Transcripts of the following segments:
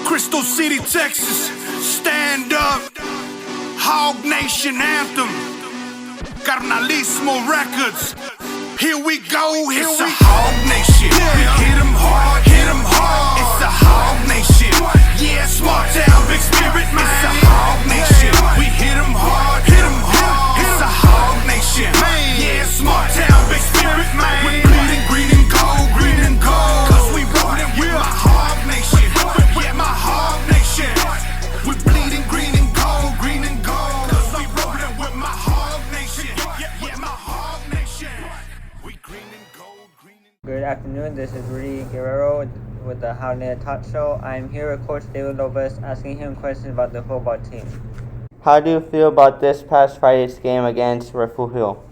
Crystal City, Texas, stand up. Hog Nation anthem. Carnalismo Records. Here we go, it's a Hog Nation. We hit 'em hard, hit 'em hard. It's a Hog Nation. Yeah, small town, big spirit, man. It's a Hog Nation. We hit 'em hard, hit 'em hard. It's a Hog Nation. Yeah, small town, big spirit, man. We're bleeding green and gold, green and gold. Cause we rollin' with my Hog Nation. Yeah, my Hog Nation. We're bleeding green and gold, green and gold. Cause we rollin' with my Hog Nation. Yeah, my Hog Nation. We green and gold, green and gold. Good afternoon, this is Rudy Guerrero with the How Net Talk Show. I'm here with Coach David Lopez asking him questions about the football team. How do you feel about this past Friday's game against Refugio?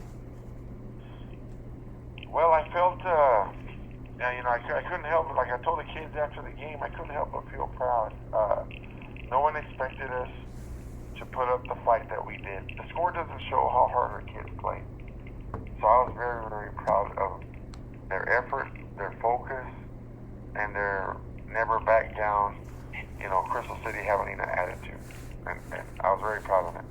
Well, I felt, I couldn't help it. Like I told the kids after the game, I couldn't help but feel proud. No one expected us to put up the fight that we did. The score doesn't show how hard our kids played. So I was very, very proud of their effort, their focus, and their never back down, Crystal City having an attitude. And I was very proud of it.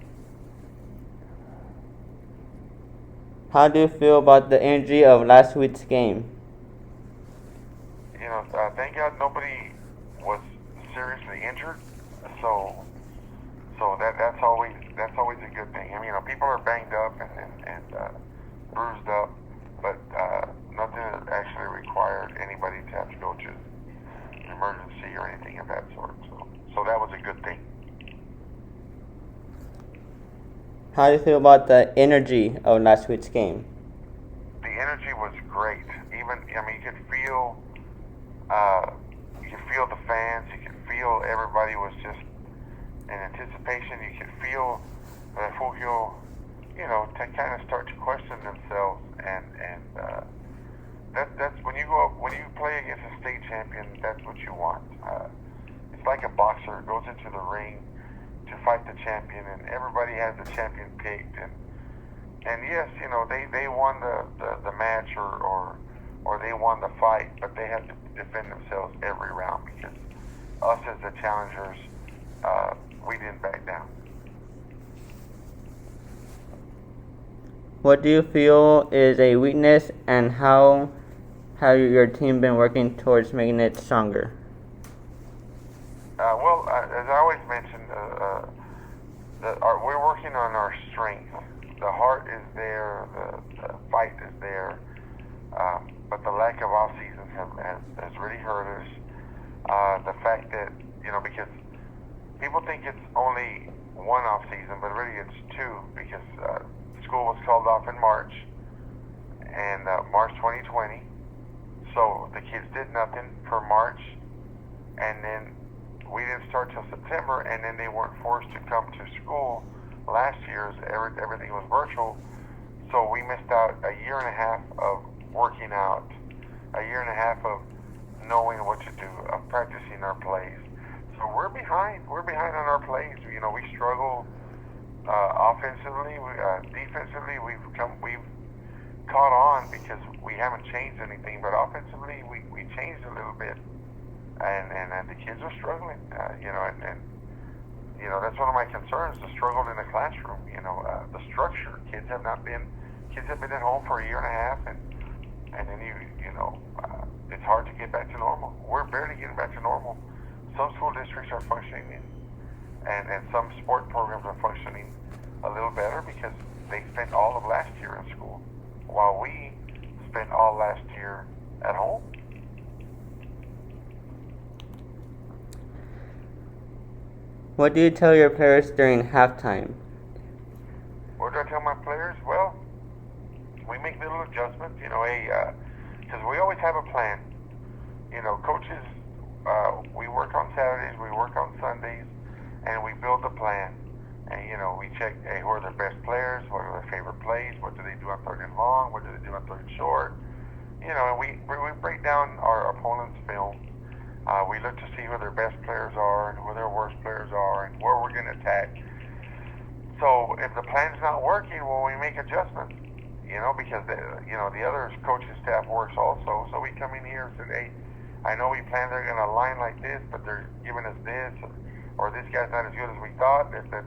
How do you feel about the injury of last week's game? Thank God nobody was seriously injured. So that's always a good thing. I mean, people are banged up and bruised up, but nothing that actually required anybody to have to go to an emergency or anything of that sort. So that was a good thing. How do you feel about the energy of last week's game? The energy was great. You could feel the fans. You could feel everybody was just in anticipation. You could feel that Refugio, to kind of start to question themselves. And that's when you play against a state champion. That's what you want. It's like a boxer goes into the ring to fight the champion, and everybody has the champion picked, and yes, they won the match or they won the fight, but they had to defend themselves every round because us as the challengers, we didn't back down. What do you feel is a weakness, and how have your team been working towards making it stronger? As I always mentioned, we're working on our strength. The heart is there, the fight is there, but the lack of off seasons has really hurt us. The fact that because people think it's only one off season, but really it's two because school was called off in March, and March 2020. So the kids did nothing for March, and then we didn't start till September, and then they weren't forced to come to school last year. Everything was virtual, so we missed out a year and a half of working out, a year and a half of knowing what to do, of practicing our plays. So we're behind. We're behind on our plays. We struggle offensively, defensively. We've caught on because we haven't changed anything, but offensively we changed a little bit. And the kids are struggling, that's one of my concerns, the struggle in the classroom, the structure. Kids have been at home for a year and a half, and then it's hard to get back to normal. We're barely getting back to normal. Some school districts are functioning, and some sport programs are functioning a little better because they spent all of last year in school, while we spent all last year at home. What do you tell your players during halftime? What do I tell my players? Well, we make little adjustments, because we always have a plan. Coaches, we work on Saturdays, we work on Sundays, and we build a plan. And, we check, who are their best players, what are their favorite plays, what do they do on third and long, what do they do on third and short. And we break down our opponent's film. We look to see who their best players are and who their worst players are and where we're going to attack. So if the plan's not working, well, we make adjustments, because the other coaching staff works also. So we come in here and say, hey, I know we planned they're going to line like this, but they're giving us this, or this guy's not as good as we thought. That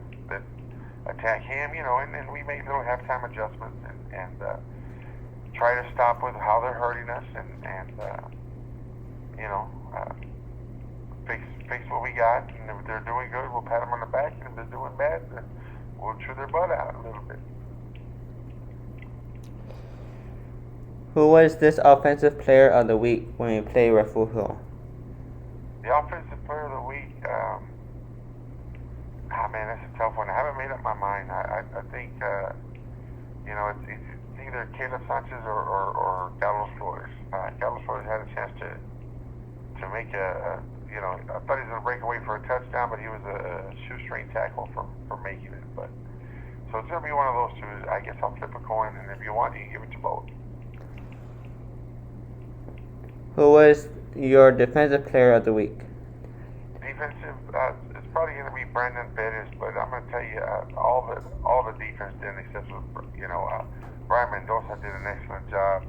attack him, and we make little halftime adjustments and try to stop with how they're hurting us and fix what we got. And if they're doing good, we'll pat them on the back, and if they're doing bad, then we'll chew their butt out a little bit. Who was this offensive player of the week when we play Refugio? The offensive player of the week, man, that's a tough one. I haven't made up my mind. I think, it's either Caleb Sanchez or Carlos Flores. Carlos Flores had a chance to make I thought he was going to break away for a touchdown, but he was a shoestring tackle for making it. But so it's going to be one of those two. I guess I'll flip a coin, and if you want, you can give it to both. Who was your defensive player of the week? Defensive, it's probably going to be Brandon Bettis, but I'm going to tell you, all the defense did, except for Brian Mendoza did an excellent job.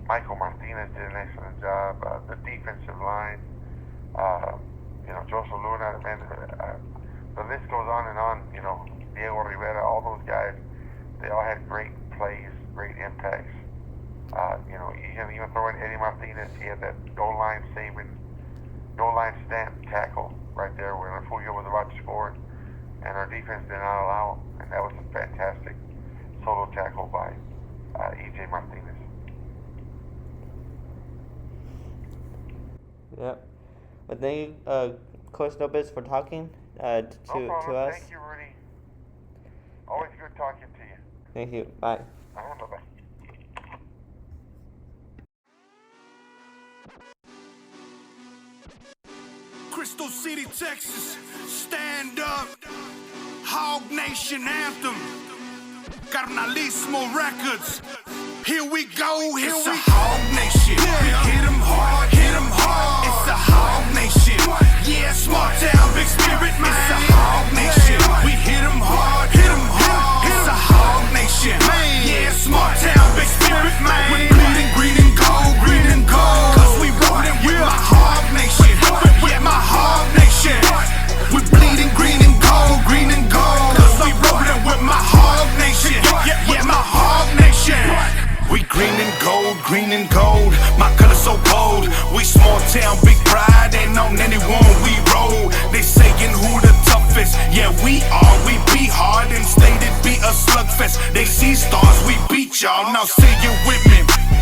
Michael Martinez did an excellent job. The defensive line, Joseph Luna, man, the list goes on and on. Diego Rivera, all those guys, they all had great plays, great impacts. You can even throw in Eddie Martinez. He had that goal line stamp tackle right there when Refugio was about to score, and our defense did not allow him. And that was a fantastic solo tackle by EJ Martinez. Yep. Well, thank you, Coach Lopez, for talking to us. Thank you, Rudy. Always good talking to you. Thank you. Bye. Bye-bye. Crystal City, Texas, stand up. Hog Nation anthem. Carnalismo Records. Here we go, it's a Hog Nation. We hit 'em hard, hit 'em hard. It's a Hog Nation. Yeah, small town, big spirit, man. It's a Hog Nation. We hit 'em hard, hit 'em hard. It's a Hog Nation. Yeah, small town, big spirit, man. We're bleeding green and gold, green and gold. Cause we rollin' with my Hog Nation. Yeah, my Hog Nation. We're bleeding green and gold, green and gold. Cause we rollin' with my Hog Nation. Yeah, my Hog Nation. We green and gold, my color so bold. We small town, big pride, ain't on anyone we roll. They sayin' who the toughest, yeah we are. We be hard and stated be a slugfest. They see stars, we beat y'all, now say it with me.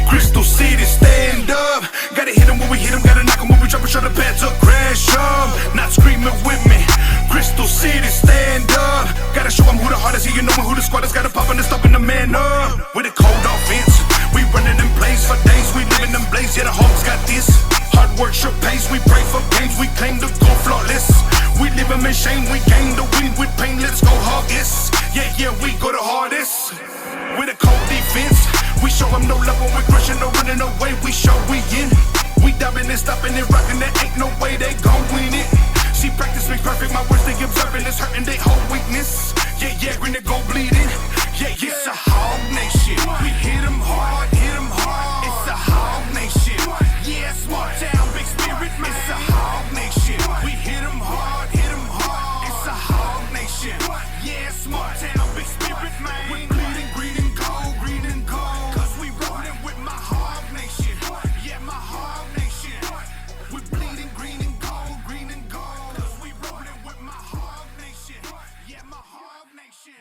Crystal City, stand up. Gotta hit 'em when we hit 'em, gotta knock 'em when we drop 'em, show the pads up, crash 'em. Not screaming with me. Crystal City, stand up. Gotta show 'em who the hardest, you know who the squad is. Gotta pop and stopping the man up. With a cold offense, we running in plays for days. We living in blaze, yeah the Hawks got this. Hard work, sure pays. We pray for games, we claim to go flawless. We live in shame, we gain the win with pain. Let's go hardest. Yeah, we go the hardest. With a cold defense, we show 'em no love when we're crushing, no running away. We show we in. We diving and stopping and rocking. There ain't no way they gon' win it. See, practice makes perfect. My words they observing, it's hurting they whole weakness. Yeah, green to go bleeding. Yeah, it's a Hog Nation. We hit 'em hard, hit 'em hard. It's a Hog Nation. Yeah, small town, big spirit, man. It's a Hog Nation. We hit 'em hard, hit 'em hard. It's a Hog Nation. Yeah, small town, big spirit, man. We bleeding green and gold, green and gold. Cause we rollin' with my Hog Nation. Yeah, my Hog Nation. We bleeding green and gold, green and gold. Cause we rollin' with my Hog Nation. Yeah, my Hog Nation.